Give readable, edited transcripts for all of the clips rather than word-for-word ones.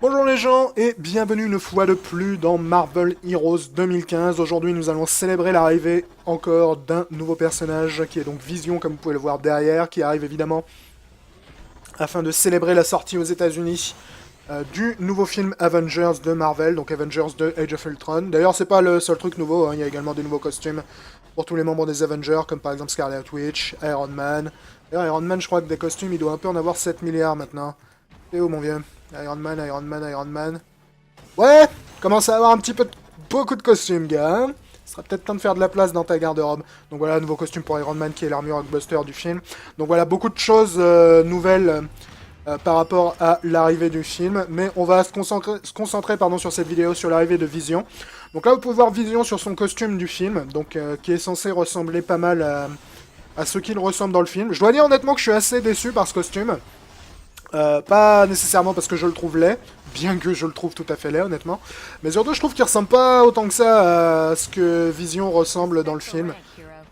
Bonjour les gens et bienvenue une fois de plus dans Marvel Heroes 2015. Aujourd'hui nous allons célébrer l'arrivée encore d'un nouveau personnage qui est donc Vision comme vous pouvez le voir derrière, qui arrive évidemment afin de célébrer la sortie aux États-Unis du nouveau film Avengers de Marvel, donc Avengers 2 Age of Ultron. D'ailleurs c'est pas le seul truc nouveau, hein. Il y a également des nouveaux costumes pour tous les membres des Avengers comme par exemple Scarlet Witch, Iron Man. D'ailleurs Iron Man je crois que des costumes il doit un peu en avoir 7 milliards maintenant. C'est où mon vieux? Iron Man, Iron Man, Iron Man. Ouais, commence à avoir un petit peu beaucoup de costumes, gars. Hein. Ce sera peut-être temps de faire de la place dans ta garde-robe. Donc voilà, nouveau costume pour Iron Man qui est l'armure Hulkbuster du film. Donc voilà, beaucoup de choses nouvelles par rapport à l'arrivée du film. Mais on va se concentrer sur cette vidéo sur l'arrivée de Vision. Donc là, vous pouvez voir Vision sur son costume du film, donc qui est censé ressembler pas mal à ce qu'il ressemble dans le film. Je dois dire honnêtement que je suis assez déçu par ce costume. Pas nécessairement parce que je le trouve laid, bien que je le trouve tout à fait laid honnêtement, mais surtout je trouve qu'il ressemble pas autant que ça à ce que Vision ressemble dans le film.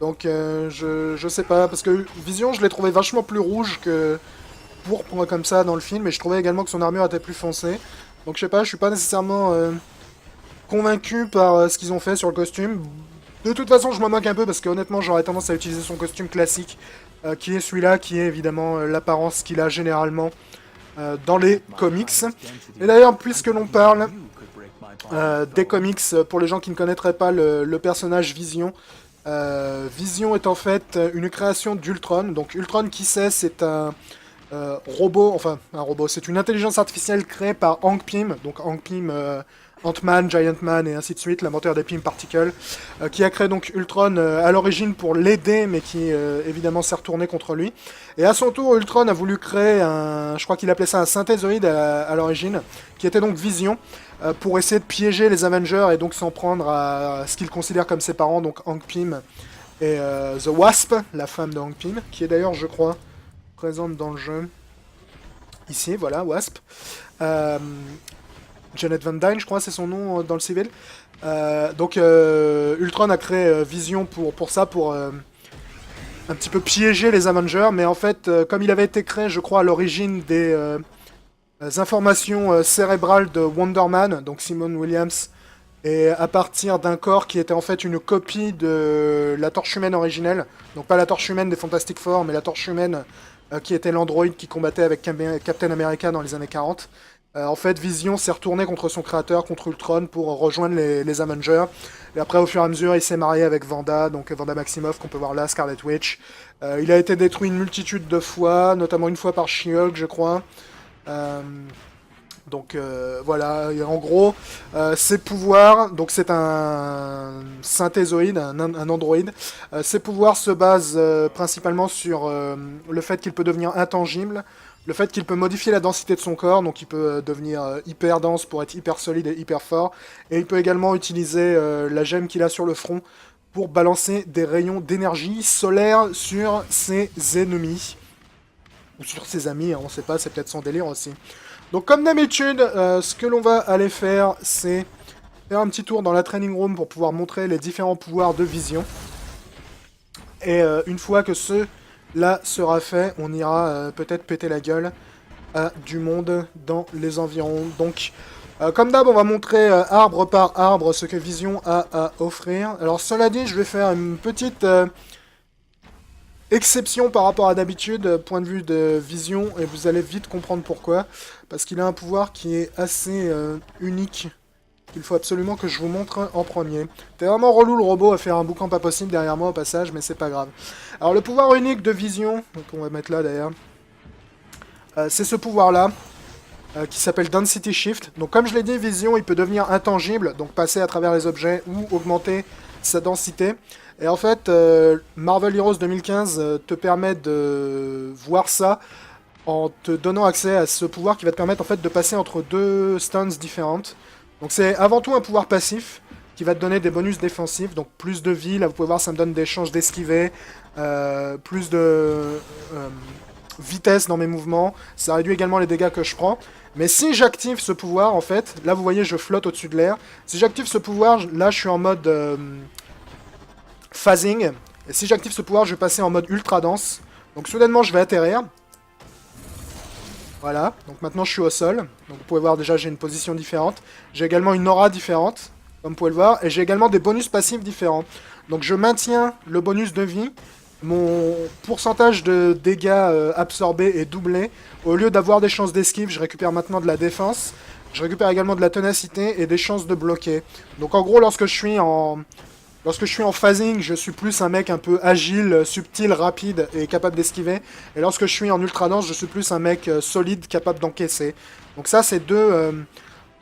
Donc je sais pas, parce que Vision je l'ai trouvé vachement plus rouge que pourpre comme ça dans le film, et je trouvais également que son armure était plus foncée. Donc je sais pas, je suis pas nécessairement convaincu par ce qu'ils ont fait sur le costume. De toute façon je m'en moque un peu parce que honnêtement j'aurais tendance à utiliser son costume classique, qui est celui-là, qui est évidemment l'apparence qu'il a généralement dans les comics. Et d'ailleurs, puisque l'on parle des comics, pour les gens qui ne connaîtraient pas le personnage Vision, Vision est en fait une création d'Ultron. Donc Ultron, qui c'est un robot, enfin un robot, c'est une intelligence artificielle créée par Hank Pym. Donc Hank Pym, Ant-Man, Giant Man et ainsi de suite, l'inventeur des Pym Particles, qui a créé donc Ultron à l'origine pour l'aider, mais qui évidemment s'est retourné contre lui. Et à son tour, Ultron a voulu créer je crois qu'il appelait ça un synthézoïde à l'origine, qui était donc Vision, pour essayer de piéger les Avengers et donc s'en prendre à ce qu'il considère comme ses parents, donc Hank Pym et The Wasp, la femme de Hank Pym, qui est d'ailleurs, je crois, présente dans le jeu. Ici, voilà, Wasp. Euh, Janet Van Dyne, je crois, c'est son nom dans le civil. Donc Ultron a créé Vision pour ça, pour un petit peu piéger les Avengers, mais en fait, comme il avait été créé, je crois, à l'origine des informations cérébrales de Wonder Man, donc Simon Williams, et à partir d'un corps qui était en fait une copie de la Torche Humaine originelle, donc pas la Torche Humaine des Fantastic Four, mais la Torche Humaine qui était l'androïde qui combattait avec Captain America dans les années 40. En fait, Vision s'est retourné contre son créateur, contre Ultron, pour rejoindre les Avengers. Et après, au fur et à mesure, il s'est marié avec Wanda, donc Wanda Maximoff, qu'on peut voir là, Scarlet Witch. Il a été détruit une multitude de fois, notamment une fois par She-Hulk, je crois. Euh, donc voilà, et en gros, ses pouvoirs, donc c'est un synthézoïde, un androïde. Ses pouvoirs se basent principalement sur le fait qu'il peut devenir intangible, le fait qu'il peut modifier la densité de son corps, donc il peut devenir hyper dense pour être hyper solide et hyper fort, et il peut également utiliser la gemme qu'il a sur le front pour balancer des rayons d'énergie solaire sur ses ennemis, ou sur ses amis, hein, on sait pas, c'est peut-être son délire aussi. Donc comme d'habitude, ce que l'on va aller faire, c'est faire un petit tour dans la training room pour pouvoir montrer les différents pouvoirs de Vision. Et une fois que cela sera fait, on ira peut-être péter la gueule à du monde dans les environs. Donc comme d'hab, on va montrer arbre par arbre ce que Vision a à offrir. Alors cela dit, je vais faire une petite exception par rapport à d'habitude, point de vue de Vision, et vous allez vite comprendre pourquoi. Parce qu'il a un pouvoir qui est assez unique, qu'il faut absolument que je vous montre en premier. T'es vraiment relou le robot à faire un boucan pas possible derrière moi au passage, mais c'est pas grave. Alors le pouvoir unique de Vision, donc on va mettre là d'ailleurs, c'est ce pouvoir-là, qui s'appelle Density Shift. Donc comme je l'ai dit, Vision, il peut devenir intangible, donc passer à travers les objets ou augmenter sa densité. Et en fait, Marvel Heroes 2015 te permet de voir ça en te donnant accès à ce pouvoir qui va te permettre en fait de passer entre deux stances différentes. Donc c'est avant tout un pouvoir passif qui va te donner des bonus défensifs, donc plus de vie, là vous pouvez voir ça me donne des chances d'esquiver, plus de vitesse dans mes mouvements, ça réduit également les dégâts que je prends. Mais si j'active ce pouvoir en fait, là vous voyez je flotte au-dessus de l'air, si j'active ce pouvoir, là je suis en mode phasing, et si j'active ce pouvoir je vais passer en mode ultra dense, donc soudainement je vais atterrir. Voilà, donc maintenant je suis au sol. Donc vous pouvez voir déjà j'ai une position différente. J'ai également une aura différente, comme vous pouvez le voir. Et j'ai également des bonus passifs différents. Donc je maintiens le bonus de vie. Mon pourcentage de dégâts absorbés est doublé. Au lieu d'avoir des chances d'esquive, je récupère maintenant de la défense. Je récupère également de la ténacité et des chances de bloquer. Donc en gros, lorsque je suis en phasing, je suis plus un mec un peu agile, subtil, rapide et capable d'esquiver. Et lorsque je suis en ultra dense, je suis plus un mec solide, capable d'encaisser. Donc ça, c'est deux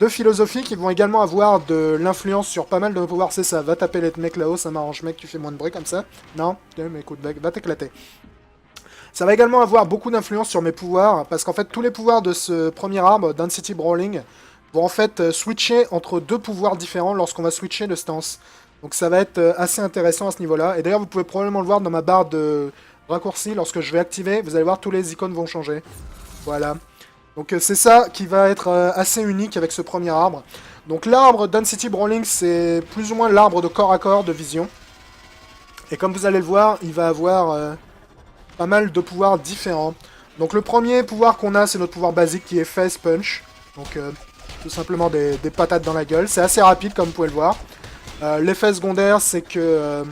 philosophies qui vont également avoir de l'influence sur pas mal de nos pouvoirs. C'est ça, va taper les mecs là-haut, ça m'arrange mec, tu fais moins de bruit comme ça. Non, mais écoute, va t'éclater. Ça va également avoir beaucoup d'influence sur mes pouvoirs, parce qu'en fait, tous les pouvoirs de ce premier arbre, Density Brawling, vont en fait switcher entre deux pouvoirs différents lorsqu'on va switcher de stance. Donc ça va être assez intéressant à ce niveau-là. Et d'ailleurs, vous pouvez probablement le voir dans ma barre de raccourci, lorsque je vais activer, vous allez voir, tous les icônes vont changer. Voilà. Donc c'est ça qui va être assez unique avec ce premier arbre. Donc l'arbre Density Brawling, c'est plus ou moins l'arbre de corps à corps de vision. Et comme vous allez le voir, il va avoir pas mal de pouvoirs différents. Donc le premier pouvoir qu'on a, c'est notre pouvoir basique qui est Face Punch. Donc tout simplement des patates dans la gueule. C'est assez rapide comme vous pouvez le voir. L'effet secondaire, c'est que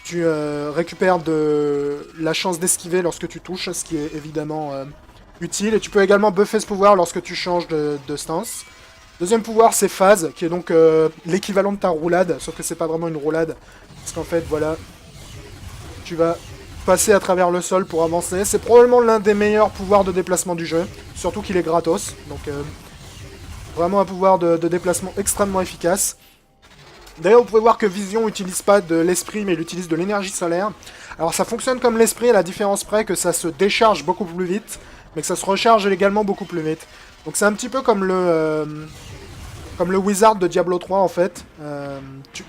tu récupères de la chance d'esquiver lorsque tu touches, ce qui est évidemment utile. Et tu peux également buffer ce pouvoir lorsque tu changes de stance. Deuxième pouvoir, c'est Phase, qui est donc l'équivalent de ta roulade, sauf que c'est pas vraiment une roulade. Parce qu'en fait, voilà, tu vas passer à travers le sol pour avancer. C'est probablement l'un des meilleurs pouvoirs de déplacement du jeu, surtout qu'il est gratos. Donc vraiment un pouvoir de déplacement extrêmement efficace. D'ailleurs, vous pouvez voir que Vision n'utilise pas de l'esprit, mais il utilise de l'énergie solaire. Alors ça fonctionne comme l'esprit, à la différence près que ça se décharge beaucoup plus vite, mais que ça se recharge également beaucoup plus vite. Donc c'est un petit peu comme le Wizard de Diablo 3 en fait.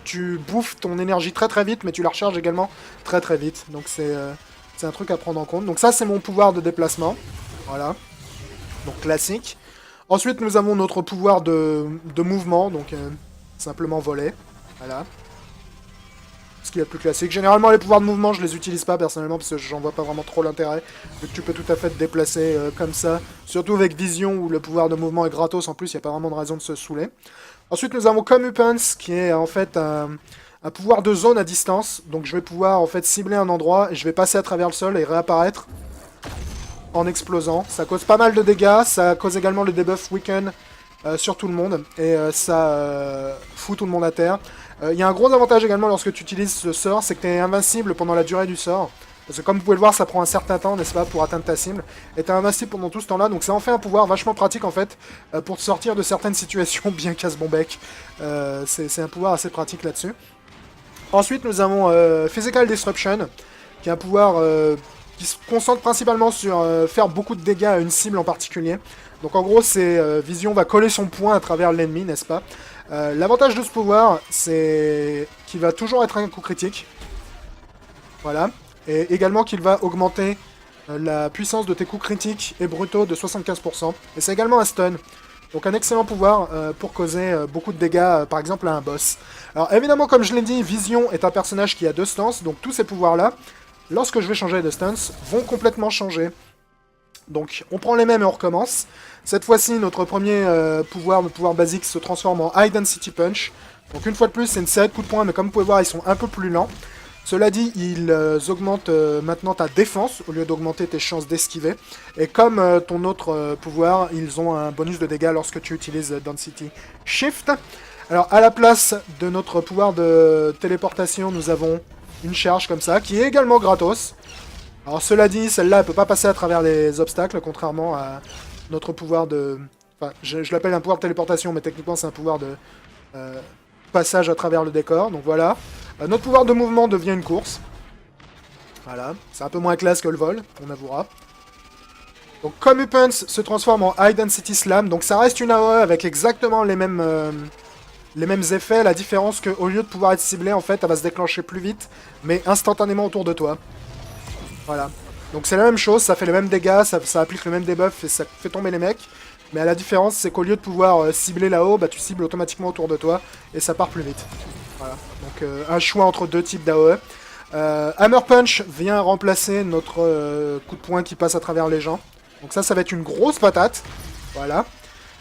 Tu bouffes ton énergie très très vite, mais tu la recharges également très très vite. Donc c'est un truc à prendre en compte. Donc ça c'est mon pouvoir de déplacement. Voilà. Donc classique. Ensuite nous avons notre pouvoir de mouvement, donc simplement voler. Voilà. Ce qui est le plus classique. Généralement les pouvoirs de mouvement je les utilise pas personnellement parce que j'en vois pas vraiment trop l'intérêt. Vu que tu peux tout à fait te déplacer comme ça. Surtout avec Vision où le pouvoir de mouvement est gratos en plus, il n'y a pas vraiment de raison de se saouler. Ensuite nous avons Comeuppance qui est en fait un pouvoir de zone à distance. Donc je vais pouvoir en fait cibler un endroit et je vais passer à travers le sol et réapparaître en explosant. Ça cause pas mal de dégâts, ça cause également le debuff Weaken sur tout le monde et ça fout tout le monde à terre. Il y a un gros avantage également lorsque tu utilises ce sort, c'est que tu es invincible pendant la durée du sort. Parce que comme vous pouvez le voir, ça prend un certain temps, n'est-ce pas, pour atteindre ta cible. Et tu es invincible pendant tout ce temps-là, donc ça en fait un pouvoir vachement pratique en fait, pour te sortir de certaines situations bien casse-bon-bec. C'est un pouvoir assez pratique là-dessus. Ensuite, nous avons Physical Disruption, qui est un pouvoir qui se concentre principalement sur faire beaucoup de dégâts à une cible en particulier. Donc en gros, c'est Vision va coller son poing à travers l'ennemi, n'est-ce pas? L'avantage de ce pouvoir, c'est qu'il va toujours être un coup critique. Voilà. Et également qu'il va augmenter la puissance de tes coups critiques et brutaux de 75%. Et c'est également un stun. Donc un excellent pouvoir pour causer beaucoup de dégâts, par exemple à un boss. Alors évidemment, comme je l'ai dit, Vision est un personnage qui a deux stances, donc tous ces pouvoirs-là, lorsque je vais changer de stance, vont complètement changer. Donc on prend les mêmes et on recommence. Cette fois-ci, notre premier pouvoir, le pouvoir basique, se transforme en High Density Punch. Donc une fois de plus, c'est une série de coups de poing, mais comme vous pouvez voir, ils sont un peu plus lents. Cela dit, ils augmentent maintenant ta défense, au lieu d'augmenter tes chances d'esquiver. Et comme ton autre pouvoir, ils ont un bonus de dégâts lorsque tu utilises Density Shift. Alors à la place de notre pouvoir de téléportation, nous avons une charge comme ça, qui est également gratos. Alors cela dit, celle-là, elle peut pas passer à travers les obstacles, contrairement à notre pouvoir de... Enfin, je l'appelle un pouvoir de téléportation, mais techniquement c'est un pouvoir de passage à travers le décor, donc voilà. Notre pouvoir de mouvement devient une course. Voilà, c'est un peu moins classe que le vol, on avouera. Donc Comeuppance se transforme en High Density Slam, donc ça reste une AOE avec exactement les mêmes effets, la différence qu'au lieu de pouvoir être ciblée, en fait, elle va se déclencher plus vite, mais instantanément autour de toi. Voilà. Donc c'est la même chose, ça fait les mêmes dégâts, ça applique le même debuff et ça fait tomber les mecs. Mais la différence, c'est qu'au lieu de pouvoir cibler là-haut, bah, tu cibles automatiquement autour de toi et ça part plus vite. Voilà. Donc un choix entre deux types d'AOE. Hammer Punch vient remplacer notre coup de poing qui passe à travers les gens. Donc ça va être une grosse patate. Voilà.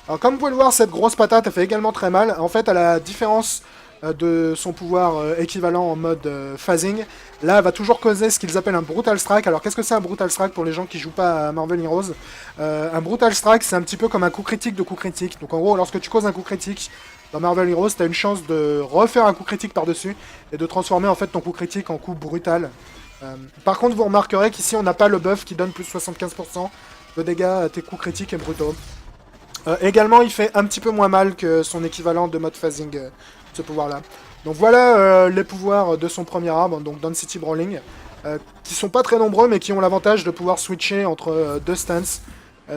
Alors comme vous pouvez le voir, cette grosse patate, elle fait également très mal. En fait, à la différence de son pouvoir équivalent en mode phasing, là, elle va toujours causer ce qu'ils appellent un Brutal Strike. Alors qu'est-ce que c'est un Brutal Strike pour les gens qui jouent pas à Marvel Heroes? Un Brutal Strike, c'est un petit peu comme un coup critique de coup critique. Donc en gros, lorsque tu causes un coup critique dans Marvel Heroes, tu as une chance de refaire un coup critique par-dessus et de transformer en fait ton coup critique en coup brutal. Par contre, vous remarquerez qu'ici, on n'a pas le buff qui donne plus de 75% de dégâts à tes coups critiques et brutaux. Également, il fait un petit peu moins mal que son équivalent de mode phasing, ce pouvoir-là. Donc voilà les pouvoirs de son premier arbre, donc Density Brawling, qui sont pas très nombreux, mais qui ont l'avantage de pouvoir switcher entre deux stances,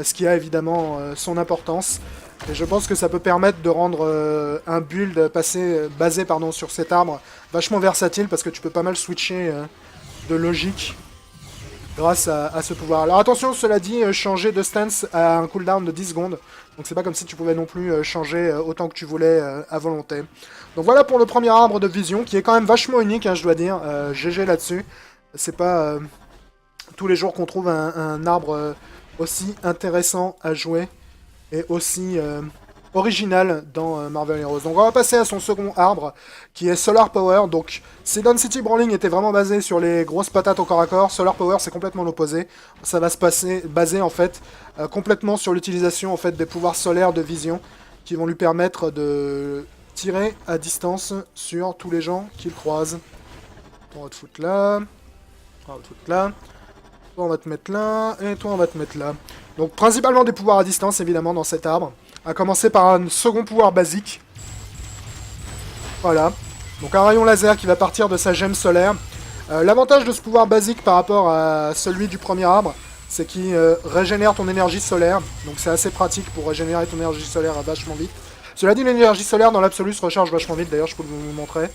ce qui a évidemment son importance. Et je pense que ça peut permettre de rendre un build basé sur cet arbre vachement versatile, parce que tu peux pas mal switcher de logique grâce à ce pouvoir. Alors attention, cela dit, changer de stance à un cooldown de 10 secondes. Donc c'est pas comme si tu pouvais non plus changer autant que tu voulais à volonté. Donc voilà pour le premier arbre de vision, qui est quand même vachement unique, hein, je dois dire. GG là-dessus. C'est pas tous les jours qu'on trouve un arbre aussi intéressant à jouer et aussi original dans Marvel Heroes. Donc on va passer à son second arbre, qui est Solar Power. Donc si Density Brawling était vraiment basé sur les grosses patates au corps à corps, Solar Power c'est complètement l'opposé. Ça va baser en fait complètement sur l'utilisation en fait des pouvoirs solaires de vision, qui vont lui permettre de tirer à distance sur tous les gens qu'il croise. On va te foutre là, on va te foutre là. Toi on va te mettre là, et toi on va te mettre là. Donc principalement des pouvoirs à distance évidemment dans cet arbre. À commencer par un second pouvoir basique. Voilà. Donc un rayon laser qui va partir de sa gemme solaire. L'avantage de ce pouvoir basique par rapport à celui du premier arbre, c'est qu'il régénère ton énergie solaire. Donc c'est assez pratique pour régénérer ton énergie solaire vachement vite. Cela dit, l'énergie solaire dans l'absolu se recharge vachement vite. D'ailleurs je peux vous montrer.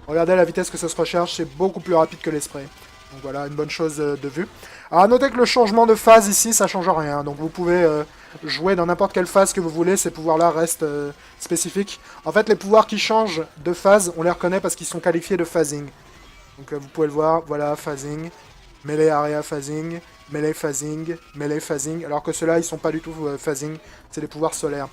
Regardez la vitesse que ça se recharge, c'est beaucoup plus rapide que les sprays. Donc voilà, une bonne chose de vue. Alors à noter que le changement de phase ici, ça change rien. Donc vous pouvez jouer dans n'importe quelle phase que vous voulez, ces pouvoirs-là restent spécifiques. En fait, les pouvoirs qui changent de phase, on les reconnaît parce qu'ils sont qualifiés de phasing. Donc vous pouvez le voir, voilà, phasing, melee area phasing, melee phasing, melee phasing. Alors que ceux-là, ils sont pas du tout phasing, c'est des pouvoirs solaires.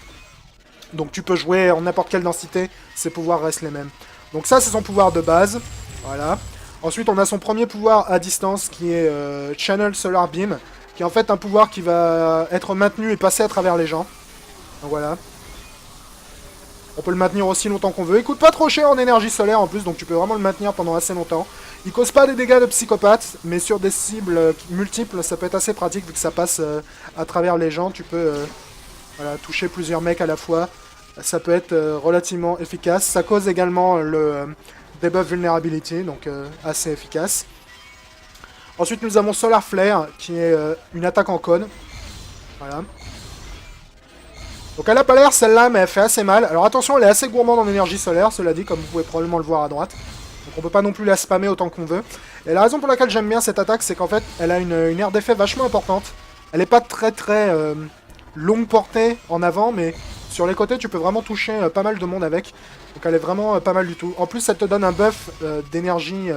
Donc tu peux jouer en n'importe quelle densité, ces pouvoirs restent les mêmes. Donc ça, c'est son pouvoir de base, voilà. Ensuite, on a son premier pouvoir à distance qui est Channel Solar Beam, qui est en fait un pouvoir qui va être maintenu et passer à travers les gens. Donc voilà. On peut le maintenir aussi longtemps qu'on veut. Il coûte pas trop cher en énergie solaire en plus, donc tu peux vraiment le maintenir pendant assez longtemps. Il cause pas des dégâts de psychopathe, mais sur des cibles multiples, ça peut être assez pratique vu que ça passe à travers les gens. Tu peux voilà, toucher plusieurs mecs à la fois. Ça peut être relativement efficace. Ça cause également le debuff vulnerability, donc assez efficace. Ensuite, nous avons Solar Flare, qui est une attaque en cône. Voilà. Donc elle a pas l'air celle-là, mais elle fait assez mal. Alors attention, elle est assez gourmande en énergie solaire, cela dit, comme vous pouvez probablement le voir à droite. Donc on peut pas non plus la spammer autant qu'on veut. Et la raison pour laquelle j'aime bien cette attaque, c'est qu'en fait, elle a une aire d'effet vachement importante. Elle est pas très longue portée en avant, mais sur les côtés, tu peux vraiment toucher pas mal de monde avec. Donc elle est vraiment pas mal du tout. En plus, elle te donne un buff d'énergie...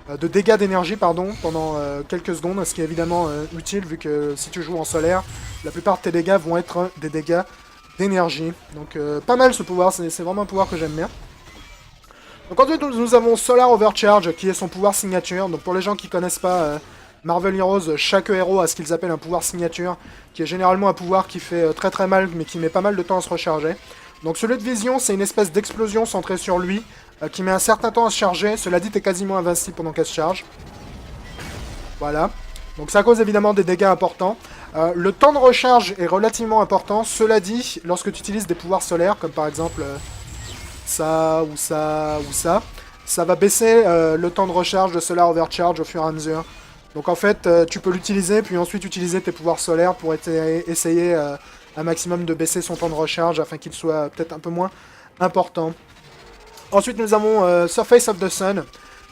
de dégâts d'énergie, pardon, pendant quelques secondes, ce qui est évidemment utile, vu que si tu joues en solaire, la plupart de tes dégâts vont être des dégâts d'énergie. Donc pas mal ce pouvoir, c'est vraiment un pouvoir que j'aime bien. Donc ensuite, nous avons Solar Overcharge, qui est son pouvoir signature. Donc pour les gens qui connaissent pas Marvel Heroes, chaque héros a ce qu'ils appellent un pouvoir signature, qui est généralement un pouvoir qui fait très mal, mais qui met pas mal de temps à se recharger. Donc celui de Vision, c'est une espèce d'explosion centrée sur lui, qui met un certain temps à se charger. Cela dit, t'es quasiment invincible pendant qu'elle se charge. Voilà. Donc ça cause évidemment des dégâts importants. Le temps de recharge est relativement important. Cela dit, lorsque tu utilises des pouvoirs solaires, comme par exemple ça, ou ça, ou ça va baisser le temps de recharge de Solar Overcharge au fur et à mesure. Donc en fait, tu peux l'utiliser, puis ensuite utiliser tes pouvoirs solaires pour essayer un maximum de baisser son temps de recharge, afin qu'il soit peut-être un peu moins important. Ensuite, nous avons Surface of the Sun,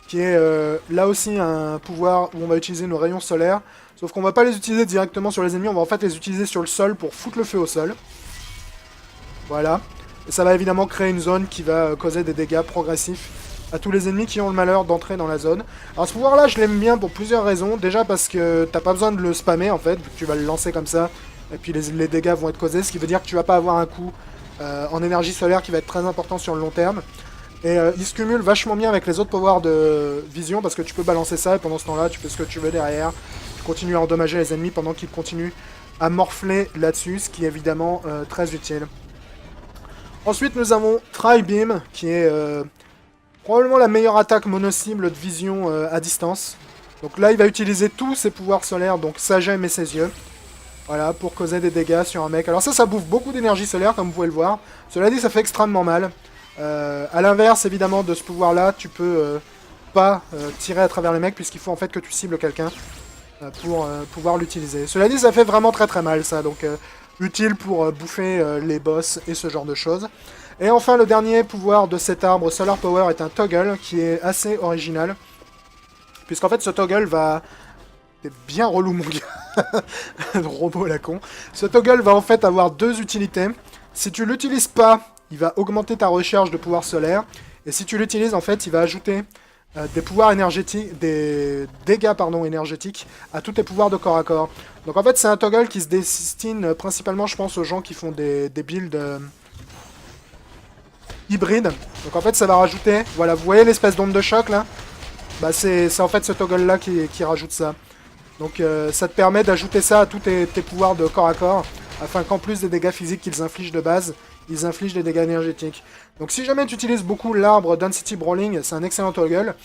qui est là aussi un pouvoir où on va utiliser nos rayons solaires. Sauf qu'on va pas les utiliser directement sur les ennemis, on va en fait les utiliser sur le sol pour foutre le feu au sol. Voilà. Et ça va évidemment créer une zone qui va causer des dégâts progressifs à tous les ennemis qui ont le malheur d'entrer dans la zone. Alors ce pouvoir là je l'aime bien pour plusieurs raisons. Déjà parce que t'as pas besoin de le spammer en fait, vu que tu vas le lancer comme ça, et puis les dégâts vont être causés, ce qui veut dire que tu vas pas avoir un coup en énergie solaire qui va être très important sur le long terme. Et il se cumule vachement bien avec les autres pouvoirs de vision, parce que tu peux balancer ça et pendant ce temps là tu fais ce que tu veux derrière. Tu continues à endommager les ennemis pendant qu'ils continuent à morfler là-dessus, ce qui est évidemment très utile. Ensuite nous avons Tri-Beam qui est... probablement la meilleure attaque mono-cible de vision à distance. Donc là, il va utiliser tous ses pouvoirs solaires, donc sa gemme et ses yeux. Voilà, pour causer des dégâts sur un mec. Alors ça bouffe beaucoup d'énergie solaire, comme vous pouvez le voir. Cela dit, ça fait extrêmement mal. À l'inverse, évidemment, de ce pouvoir-là, tu peux pas tirer à travers les mecs, puisqu'il faut en fait que tu cibles quelqu'un pour pouvoir l'utiliser. Cela dit, ça fait vraiment très très mal, ça. Donc, utile pour bouffer les boss et ce genre de choses. Et enfin, le dernier pouvoir de cet arbre Solar Power est un toggle qui est assez original. Puisqu'en fait, ce toggle va... C'est bien relou, mon gars. Le robot à la con. Ce toggle va en fait avoir deux utilités. Si tu l'utilises pas, il va augmenter ta recherche de pouvoir solaire. Et si tu l'utilises, en fait, il va ajouter des pouvoirs énergétiques, des dégâts, pardon, énergétiques à tous tes pouvoirs de corps à corps. Donc en fait, c'est un toggle qui se destine principalement, je pense, aux gens qui font des builds... hybride. Donc en fait ça va rajouter, voilà, vous voyez l'espèce d'onde de choc là? Bah c'est en fait ce toggle là qui rajoute ça. Donc ça te permet d'ajouter ça à tous tes pouvoirs de corps à corps, afin qu'en plus des dégâts physiques qu'ils infligent de base, ils infligent des dégâts énergétiques. Donc si jamais tu utilises beaucoup l'arbre Density Brawling, c'est un excellent toggle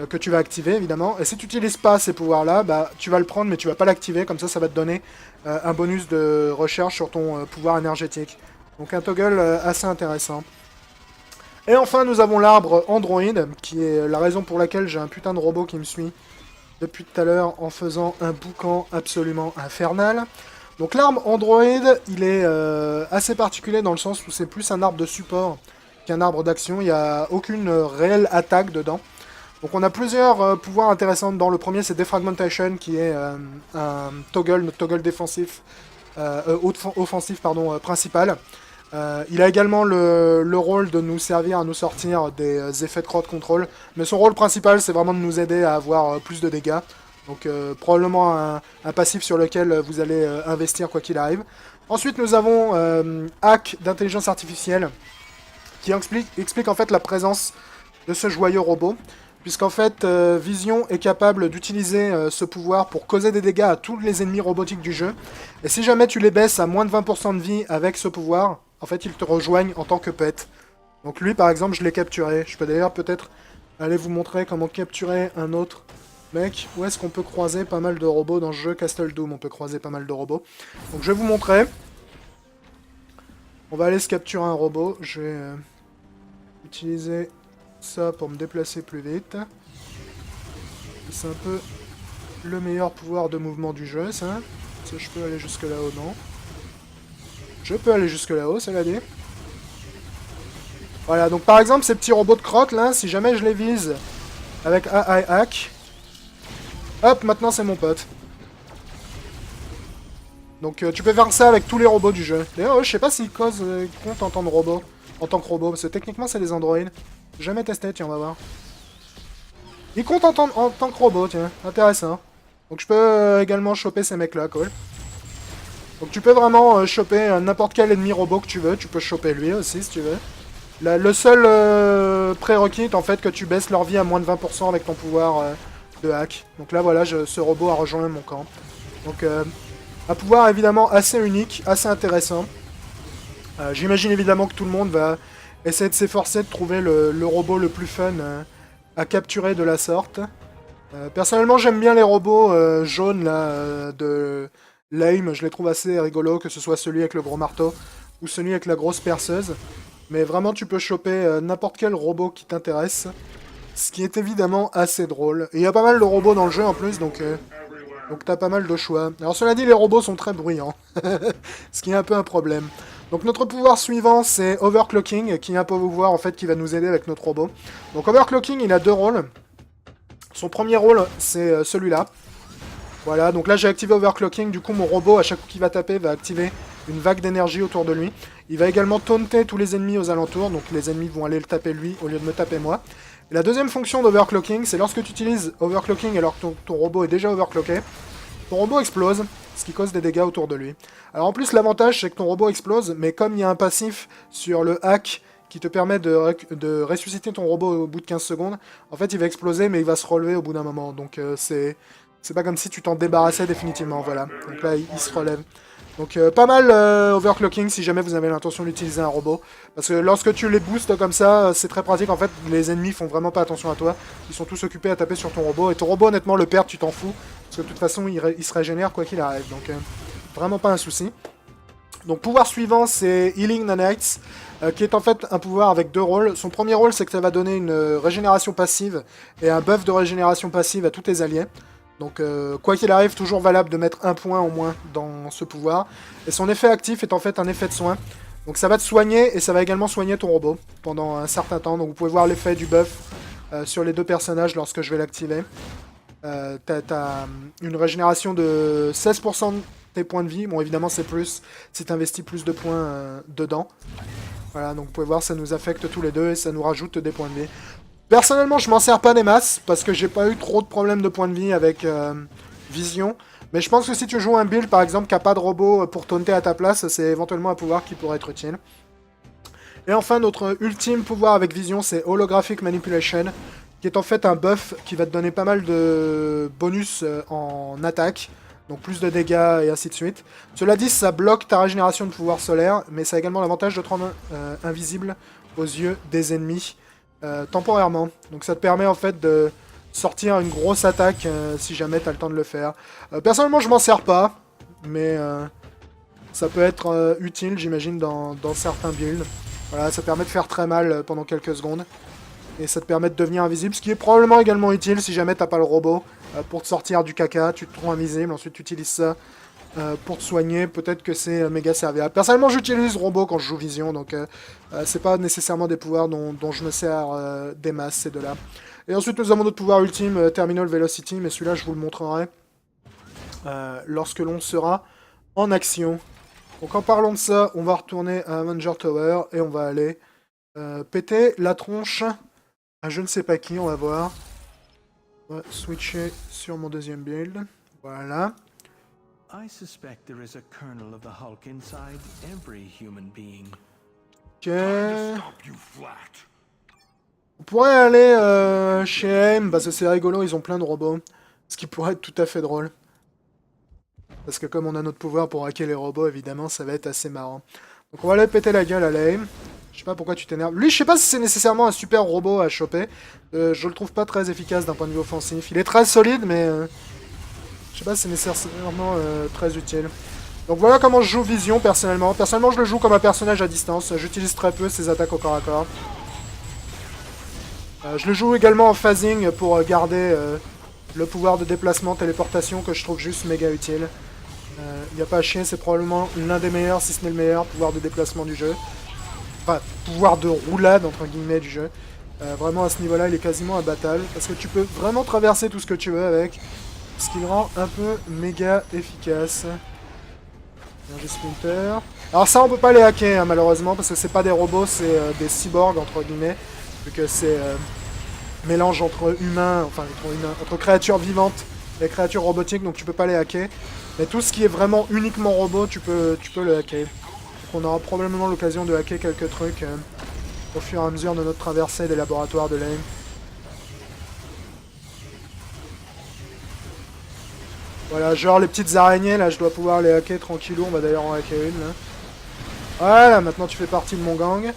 que tu vas activer évidemment. Et si tu n'utilises pas ces pouvoirs là, bah tu vas le prendre mais tu vas pas l'activer, comme ça va te donner un bonus de recherche sur ton pouvoir énergétique. Donc un toggle assez intéressant. Et enfin, nous avons l'arbre Android, qui est la raison pour laquelle j'ai un putain de robot qui me suit depuis tout à l'heure en faisant un boucan absolument infernal. Donc l'arbre Android, il est assez particulier dans le sens où c'est plus un arbre de support qu'un arbre d'action. Il n'y a aucune réelle attaque dedans. Donc on a plusieurs pouvoirs intéressants dedans. Le premier, c'est Defragmentation, qui est un toggle, notre toggle défensif, offensif, pardon, principal. Il a également le rôle de nous servir à nous sortir des effets de crowd control, mais son rôle principal c'est vraiment de nous aider à avoir plus de dégâts, donc probablement un passif sur lequel vous allez investir quoi qu'il arrive. Ensuite nous avons Hack d'intelligence artificielle, qui explique en fait la présence de ce joyeux robot, puisqu'en fait Vision est capable d'utiliser ce pouvoir pour causer des dégâts à tous les ennemis robotiques du jeu, et si jamais tu les baisses à moins de 20% de vie avec ce pouvoir, en fait, ils te rejoignent en tant que pet. Donc lui, par exemple, je l'ai capturé. Je peux d'ailleurs peut-être aller vous montrer comment capturer un autre mec. Où est-ce qu'on peut croiser pas mal de robots dans ce jeu Castle Doom? On peut croiser pas mal de robots. Donc je vais vous montrer. On va aller se capturer un robot. Je vais utiliser ça pour me déplacer plus vite. C'est un peu le meilleur pouvoir de mouvement du jeu, ça. Ça, je peux aller jusque là-haut, non? Je peux aller jusque là-haut, cela dit. Voilà, donc par exemple, ces petits robots de crotte, là, si jamais je les vise avec AI Hack, hop, maintenant c'est mon pote. Donc tu peux faire ça avec tous les robots du jeu. D'ailleurs, je sais pas s'ils comptent en tant que robot, parce que techniquement c'est des androïdes. J'ai jamais testé, tiens, on va voir. Ils comptent en tant que robot, tiens, intéressant. Donc je peux également choper ces mecs-là, cool. Donc tu peux vraiment choper n'importe quel ennemi robot que tu veux, tu peux choper lui aussi si tu veux. Le seul prérequis est en fait que tu baisses leur vie à moins de 20% avec ton pouvoir de hack. Donc là voilà, ce robot a rejoint mon camp. Donc un pouvoir évidemment assez unique, assez intéressant. J'imagine évidemment que tout le monde va essayer de s'efforcer de trouver le robot le plus fun à capturer de la sorte. Personnellement j'aime bien les robots jaunes là de... Lame, je les trouve assez rigolos, que ce soit celui avec le gros marteau ou celui avec la grosse perceuse. Mais vraiment, tu peux choper n'importe quel robot qui t'intéresse. Ce qui est évidemment assez drôle. Et il y a pas mal de robots dans le jeu en plus, donc t'as pas mal de choix. Alors cela dit, les robots sont très bruyants. Ce qui est un peu un problème. Donc notre pouvoir suivant, c'est Overclocking, qui est un pouvoir en fait qui va nous aider avec notre robot. Donc Overclocking, il a deux rôles. Son premier rôle, c'est celui-là. Voilà, donc là j'ai activé Overclocking, du coup mon robot, à chaque coup qu'il va taper, va activer une vague d'énergie autour de lui. Il va également taunter tous les ennemis aux alentours, donc les ennemis vont aller le taper lui au lieu de me taper moi. Et la deuxième fonction d'overclocking, c'est lorsque tu utilises overclocking alors que ton robot est déjà overclocké, ton robot explose, ce qui cause des dégâts autour de lui. Alors en plus, l'avantage, c'est que ton robot explose, mais comme il y a un passif sur le hack qui te permet de ressusciter ton robot au bout de 15 secondes, en fait, il va exploser, mais il va se relever au bout d'un moment. Donc c'est pas comme si tu t'en débarrassais définitivement, voilà. Donc là, il se relève. Donc pas mal overclocking si jamais vous avez l'intention d'utiliser un robot. Parce que lorsque tu les boostes comme ça, c'est très pratique. En fait, les ennemis font vraiment pas attention à toi. Ils sont tous occupés à taper sur ton robot. Et ton robot, honnêtement, le perdre, tu t'en fous. Parce que de toute façon, il se régénère quoi qu'il arrive. Donc vraiment pas un souci. Donc pouvoir suivant, c'est Healing Nanites, qui est en fait un pouvoir avec deux rôles. Son premier rôle, c'est que ça va donner une régénération passive et un buff de régénération passive à tous tes alliés. Donc quoi qu'il arrive, toujours valable de mettre un point au moins dans ce pouvoir. Et son effet actif est en fait un effet de soin. Donc ça va te soigner et ça va également soigner ton robot pendant un certain temps. Donc vous pouvez voir l'effet du buff sur les deux personnages lorsque je vais l'activer. T'as une régénération de 16% de tes points de vie. Bon, évidemment, c'est plus si tu investis plus de points dedans. Voilà, donc vous pouvez voir, ça nous affecte tous les deux et ça nous rajoute des points de vie. Personnellement, je m'en sers pas des masses, parce que j'ai pas eu trop de problèmes de points de vie avec Vision. Mais je pense que si tu joues un build, par exemple, qui a pas de robot pour taunter à ta place, c'est éventuellement un pouvoir qui pourrait être utile. Et enfin, notre ultime pouvoir avec Vision, c'est Holographic Manipulation, qui est en fait un buff qui va te donner pas mal de bonus en attaque, donc plus de dégâts et ainsi de suite. Cela dit, ça bloque ta régénération de pouvoir solaire, mais ça a également l'avantage de te rendre invisible aux yeux des ennemis. Temporairement. Donc ça te permet en fait de sortir une grosse attaque si jamais tu as le temps de le faire. Personnellement je m'en sers pas, mais ça peut être utile j'imagine dans certains builds. Voilà, ça te permet de faire très mal pendant quelques secondes. Et ça te permet de devenir invisible, ce qui est probablement également utile si jamais t'as pas le robot pour te sortir du caca, tu te trouves invisible, ensuite tu utilises ça pour te soigner, peut-être que c'est méga serviable. Personnellement, j'utilise robot quand je joue Vision, donc c'est pas nécessairement des pouvoirs dont je me sers des masses, ces deux-là. Et ensuite, nous avons notre pouvoir ultime, Terminal Velocity, mais celui-là, je vous le montrerai lorsque l'on sera en action. Donc en parlant de ça, on va retourner à Avenger Tower et on va aller péter la tronche à je ne sais pas qui, on va voir. On va switcher sur mon deuxième build. Voilà. I suspect there is a kernel of the Hulk inside every human being. Ok. On pourrait aller chez AIM, parce que c'est rigolo, ils ont plein de robots. Ce qui pourrait être tout à fait drôle. Parce que comme on a notre pouvoir pour hacker les robots, évidemment, ça va être assez marrant. Donc on va aller péter la gueule à l'AIM. Je sais pas pourquoi tu t'énerves. Lui, je sais pas si c'est nécessairement un super robot à choper. Je le trouve pas très efficace d'un point de vue offensif. Il est très solide, mais... je sais pas si c'est nécessairement très utile. Donc voilà comment je joue Vision personnellement. Personnellement, je le joue comme un personnage à distance. J'utilise très peu ses attaques au corps à corps. Je le joue également en phasing pour garder le pouvoir de déplacement, téléportation que je trouve juste méga utile. Il n'y a pas à chier, c'est probablement l'un des meilleurs, si ce n'est le meilleur pouvoir de déplacement du jeu. Enfin, pouvoir de roulade entre guillemets du jeu. Vraiment à ce niveau-là, il est quasiment imbattable. Parce que tu peux vraiment traverser tout ce que tu veux avec. Ce qui le rend un peu méga efficace. J'ai Splinter. Alors ça on peut pas les hacker hein, malheureusement parce que c'est pas des robots, c'est des cyborgs entre guillemets. Vu que c'est mélange entre humains, enfin entre créatures vivantes et créatures robotiques, donc tu peux pas les hacker. Mais tout ce qui est vraiment uniquement robot, tu peux le hacker. Donc on aura probablement l'occasion de hacker quelques trucs au fur et à mesure de notre traversée des laboratoires de l'AIM. Voilà, genre les petites araignées, là, je dois pouvoir les hacker tranquillou. On va d'ailleurs en hacker une, là. Voilà, maintenant tu fais partie de mon gang.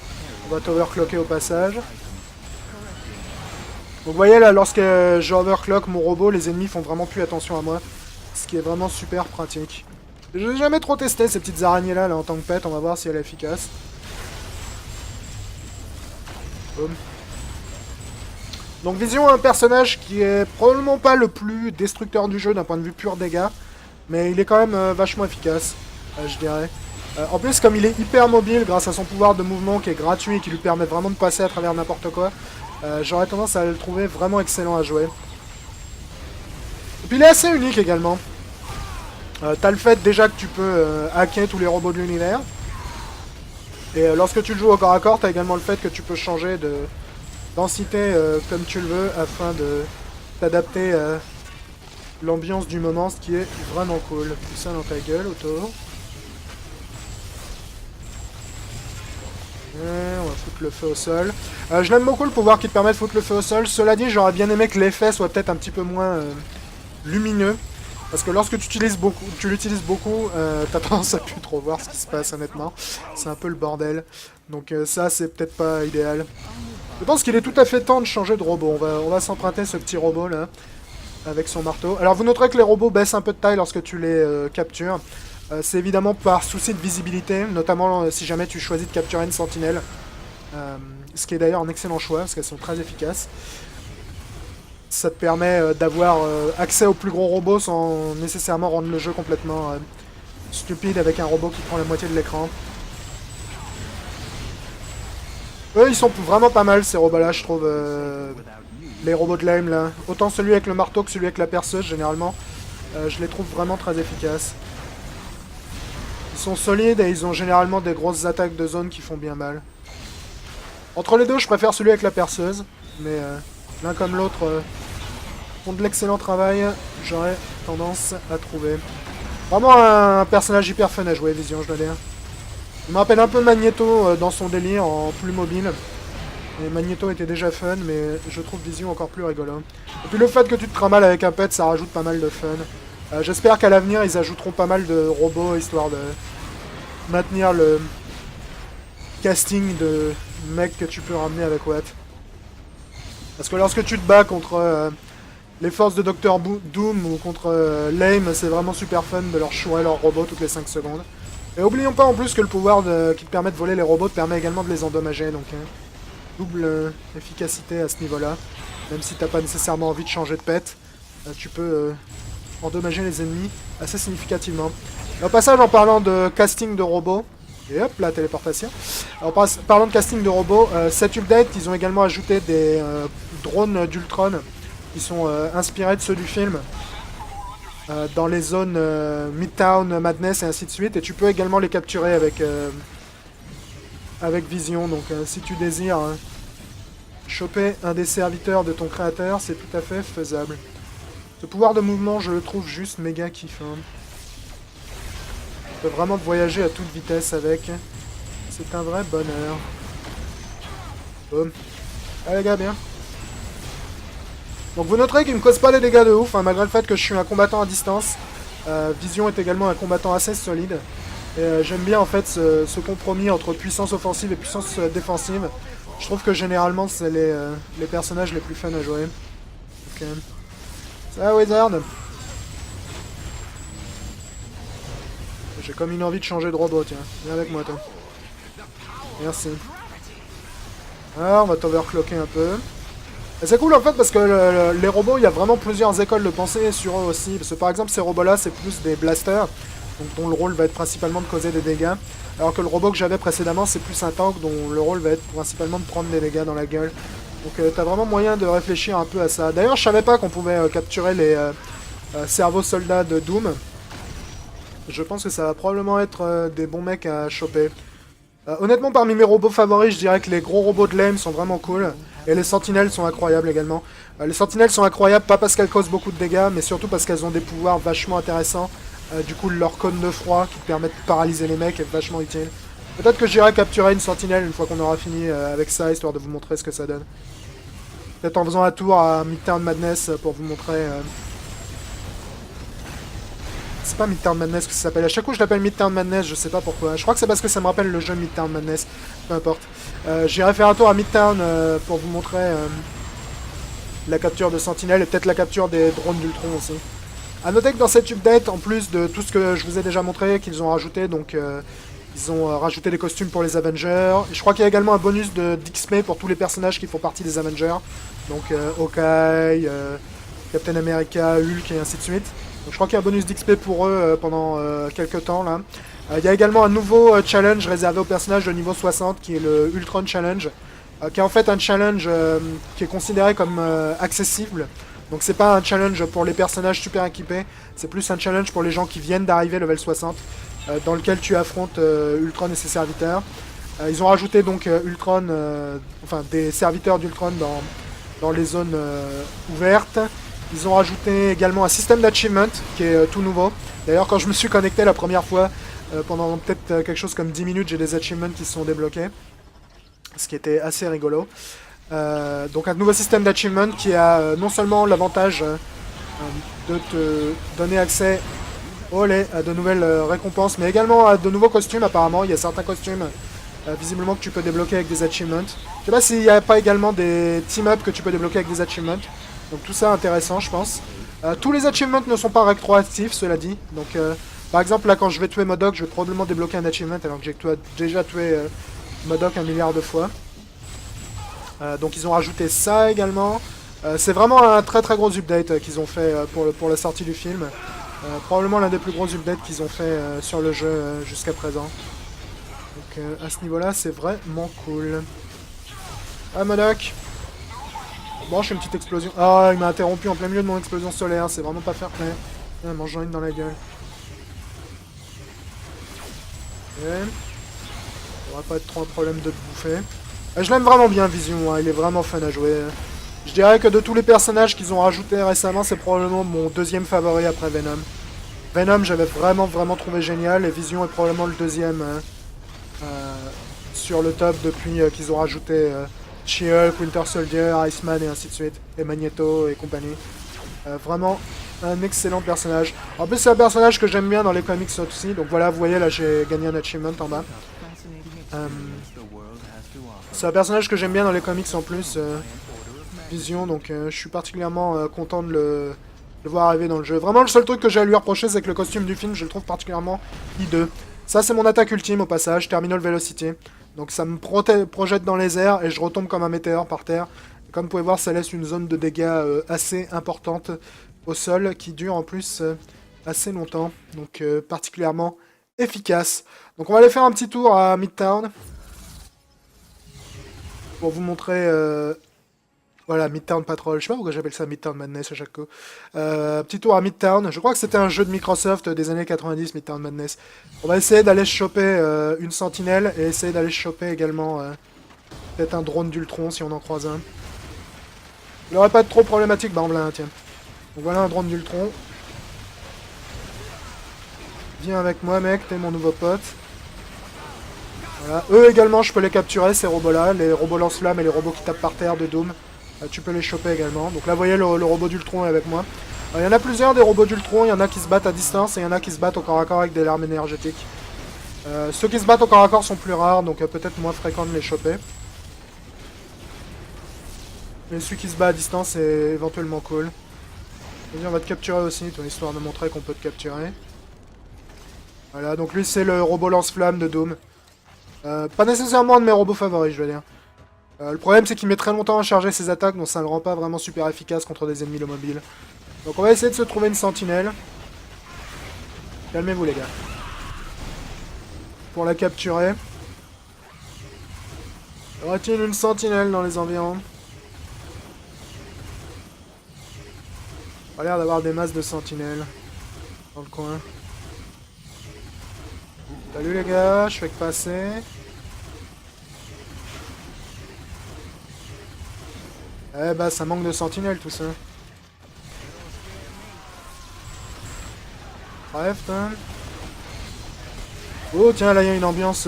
On va t'overclocker au passage. Donc vous voyez, là, lorsque j'overclock mon robot, les ennemis font vraiment plus attention à moi. Ce qui est vraiment super pratique. Je n'ai jamais trop testé ces petites araignées-là, là, en tant que pet. On va voir si elle est efficace. Boum. Donc Vision a un personnage qui est probablement pas le plus destructeur du jeu d'un point de vue pur dégâts, mais il est quand même vachement efficace, je dirais. En plus, comme il est hyper mobile grâce à son pouvoir de mouvement qui est gratuit et qui lui permet vraiment de passer à travers n'importe quoi, j'aurais tendance à le trouver vraiment excellent à jouer. Et puis il est assez unique également. T'as le fait déjà que tu peux hacker tous les robots de l'univers. Et lorsque tu le joues au corps à corps, t'as également le fait que tu peux changer densité comme tu le veux afin de t'adapter à l'ambiance du moment, ce qui est vraiment cool. Tout ça dans ta gueule autour. On va foutre le feu au sol. Je l'aime beaucoup le pouvoir qui te permet de foutre le feu au sol. Cela dit, j'aurais bien aimé que l'effet soit peut-être un petit peu moins lumineux. Parce que lorsque tu l'utilises beaucoup, t'as tendance à plus trop voir ce qui se passe honnêtement. C'est un peu le bordel. Donc ça, c'est peut-être pas idéal. Je pense qu'il est tout à fait temps de changer de robot. On va s'emprunter ce petit robot là, avec son marteau. Alors vous noterez que les robots baissent un peu de taille lorsque tu les captures. C'est évidemment par souci de visibilité, notamment si jamais tu choisis de capturer une sentinelle. Ce qui est d'ailleurs un excellent choix, parce qu'elles sont très efficaces. Ça te permet d'avoir accès aux plus gros robots sans nécessairement rendre le jeu complètement stupide avec un robot qui prend la moitié de l'écran. Eux, ils sont vraiment pas mal ces robots-là, je trouve. Les robots de Lame, là. Autant celui avec le marteau que celui avec la perceuse, généralement. Je les trouve vraiment très efficaces. Ils sont solides et ils ont généralement des grosses attaques de zone qui font bien mal. Entre les deux, je préfère celui avec la perceuse. Mais l'un comme l'autre font de l'excellent travail, j'aurais tendance à trouver. Vraiment un personnage hyper fun à jouer, Vision, je dois dire. Il me rappelle un peu Magneto dans son délire, en plus mobile. Et Magneto était déjà fun, mais je trouve Vision encore plus rigolo. Et puis le fait que tu te trimballes avec un pet, ça rajoute pas mal de fun. J'espère qu'à l'avenir, ils ajouteront pas mal de robots, histoire de maintenir le casting de mecs que tu peux ramener avec Watt. Parce que lorsque tu te bats contre les forces de Dr Doom ou contre Lame, c'est vraiment super fun de leur chourer leurs robots toutes les 5 secondes. Et oublions pas en plus que le pouvoir qui te permet de voler les robots te permet également de les endommager, donc double efficacité à ce niveau-là. Même si t'as pas nécessairement envie de changer de pet, tu peux endommager les ennemis assez significativement. Au passage, en parlant de casting de robots, et hop, la téléportation. En parlant de casting de robots, cet update, ils ont également ajouté des drones d'Ultron qui sont inspirés de ceux du film. Dans les zones Midtown, Madness et ainsi de suite. Et tu peux également les capturer avec Vision. Donc si tu désires choper un des serviteurs de ton créateur, c'est tout à fait faisable. Ce pouvoir de mouvement, je le trouve juste méga kiffant. Tu peux vraiment voyager à toute vitesse avec. C'est un vrai bonheur. Boum. Allez les gars, bien. Donc vous noterez qu'il ne me cause pas des dégâts de ouf, hein, malgré le fait que je suis un combattant à distance. Vision est également un combattant assez solide. Et j'aime bien en fait ce compromis entre puissance offensive et puissance défensive. Je trouve que généralement c'est les personnages les plus fun à jouer. Ok. Ça va Wizard? J'ai comme une envie de changer de robot, tiens. Viens avec moi toi. Merci. Alors on va t'overclocker un peu. C'est cool en fait parce que les robots, il y a vraiment plusieurs écoles de pensée sur eux aussi. Parce que par exemple ces robots là c'est plus des blasters, donc dont le rôle va être principalement de causer des dégâts. Alors que le robot que j'avais précédemment c'est plus un tank dont le rôle va être principalement de prendre des dégâts dans la gueule. Donc t'as vraiment moyen de réfléchir un peu à ça. D'ailleurs je savais pas qu'on pouvait capturer les cerveaux soldats de Doom. Je pense que ça va probablement être des bons mecs à choper. Honnêtement, parmi mes robots favoris, je dirais que les gros robots de Lame sont vraiment cool. Et les sentinelles sont incroyables également. Les sentinelles sont incroyables, pas parce qu'elles causent beaucoup de dégâts, mais surtout parce qu'elles ont des pouvoirs vachement intéressants. Du coup, leur cône de froid qui permet de paralyser les mecs est vachement utile. Peut-être que j'irai capturer une sentinelle une fois qu'on aura fini avec ça, histoire de vous montrer ce que ça donne. Peut-être en faisant un tour à Midtown Madness pour vous montrer... C'est pas Midtown Madness que ça s'appelle. À chaque coup, je l'appelle Midtown Madness, je sais pas pourquoi. Je crois que c'est parce que ça me rappelle le jeu Midtown Madness. Peu importe. J'irai faire un tour à Midtown pour vous montrer la capture de Sentinelle et peut-être la capture des drones d'Ultron aussi. A noter que dans cette update, en plus de tout ce que je vous ai déjà montré, qu'ils ont rajouté, donc ils ont rajouté des costumes pour les Avengers. Et je crois qu'il y a également un bonus d'XP pour tous les personnages qui font partie des Avengers. Donc Hawkeye, Captain America, Hulk et ainsi de suite. Donc je crois qu'il y a un bonus d'XP pour eux pendant quelques temps là. Il y a également un nouveau challenge réservé aux personnages de niveau 60 qui est le Ultron Challenge. Qui est en fait un challenge qui est considéré comme accessible. Donc c'est pas un challenge pour les personnages super équipés, c'est plus un challenge pour les gens qui viennent d'arriver level 60. Dans lequel tu affrontes Ultron et ses serviteurs. Ils ont rajouté donc Ultron, enfin des serviteurs d'Ultron dans les zones ouvertes. Ils ont rajouté également un système d'achievement qui est tout nouveau. D'ailleurs, quand je me suis connecté la première fois, pendant peut-être quelque chose comme 10 minutes, j'ai des achievements qui se sont débloqués. Ce qui était assez rigolo. Donc un nouveau système d'achievement qui a non seulement l'avantage de te donner accès à de nouvelles récompenses, mais également à de nouveaux costumes apparemment. Il y a certains costumes visiblement que tu peux débloquer avec des achievements. Je sais pas s'il n'y a pas également des team-up que tu peux débloquer avec des achievements. Donc tout ça intéressant je pense. Tous les achievements ne sont pas rétroactifs cela dit. Donc par exemple là quand je vais tuer MODOK, je vais probablement débloquer un achievement alors que j'ai déjà tué MODOK 1 milliard de fois. Donc ils ont rajouté ça également. C'est vraiment un très très gros update qu'ils ont fait pour la sortie du film. Probablement l'un des plus gros updates qu'ils ont fait sur le jeu jusqu'à présent. Donc à ce niveau-là, c'est vraiment cool. Ah, MODOK. Bon, je fais une petite explosion. Ah, il m'a interrompu en plein milieu de mon explosion solaire. C'est vraiment pas fair play. Ah, mange une dans la gueule. Ok. Ça devrait pas être trop un problème de te bouffer. Je l'aime vraiment bien, Vision. Hein. Il est vraiment fun à jouer. Je dirais que de tous les personnages qu'ils ont rajoutés récemment, c'est probablement mon deuxième favori après Venom. Venom, j'avais vraiment trouvé génial. Et Vision est probablement le deuxième sur le top depuis qu'ils ont rajouté She-Hulk, Winter Soldier, Iceman et ainsi de suite. Et Magneto et compagnie. Vraiment un excellent personnage. En plus, c'est un personnage que j'aime bien dans les comics aussi. Donc voilà, vous voyez, là, j'ai gagné un achievement en bas. C'est un personnage que j'aime bien dans les comics en plus. Vision, donc je suis particulièrement content de le voir arriver dans le jeu. Vraiment, le seul truc que j'ai à lui reprocher, c'est que le costume du film, je le trouve particulièrement hideux. Ça, c'est mon attaque ultime au passage, Terminal Velocity. Donc ça me projette dans les airs et je retombe comme un météore par terre. Et comme vous pouvez voir, ça laisse une zone de dégâts assez importante au sol qui dure en plus assez longtemps. Donc particulièrement efficace. Donc on va aller faire un petit tour à Midtown. Pour vous montrer... Voilà, Midtown Patrol. Je sais pas pourquoi j'appelle ça Midtown Madness à chaque coup. Petit tour à Midtown. Je crois que c'était un jeu de Microsoft des années 90, Midtown Madness. On va essayer d'aller choper une sentinelle et essayer d'aller choper également peut-être un drone d'Ultron si on en croise un. Il aurait pas être trop problématique, bah on l'a un, tiens. Donc voilà un drone d'Ultron. Viens avec moi mec, t'es mon nouveau pote. Voilà. Eux également je peux les capturer ces robots là, les robots lance-flammes et les robots qui tapent par terre de Doom. Tu peux les choper également. Donc là vous voyez le robot d'Ultron est avec moi. Il y en a plusieurs des robots d'Ultron, il y en a qui se battent à distance et il y en a qui se battent au corps à corps avec des larmes énergétiques. Ceux qui se battent au corps à corps sont plus rares, donc peut-être moins fréquent de les choper. Mais celui qui se bat à distance est éventuellement cool. Vas-y, on va te capturer aussi, toi, histoire de montrer qu'on peut te capturer. Voilà, donc lui c'est le robot lance-flamme de Doom. Pas nécessairement un de mes robots favoris, je veux dire. Le problème c'est qu'il met très longtemps à charger ses attaques, donc ça ne le rend pas vraiment super efficace contre des ennemis mobiles. Donc on va essayer de se trouver une sentinelle. Calmez-vous les gars. Pour la capturer. Y aura-t-il une sentinelle dans les environs? On a l'air d'avoir des masses de sentinelles dans le coin. Salut les gars, je fais que passer. Eh bah ça manque de sentinelles tout ça. Bref, hein. Oh tiens, là il y a une ambiance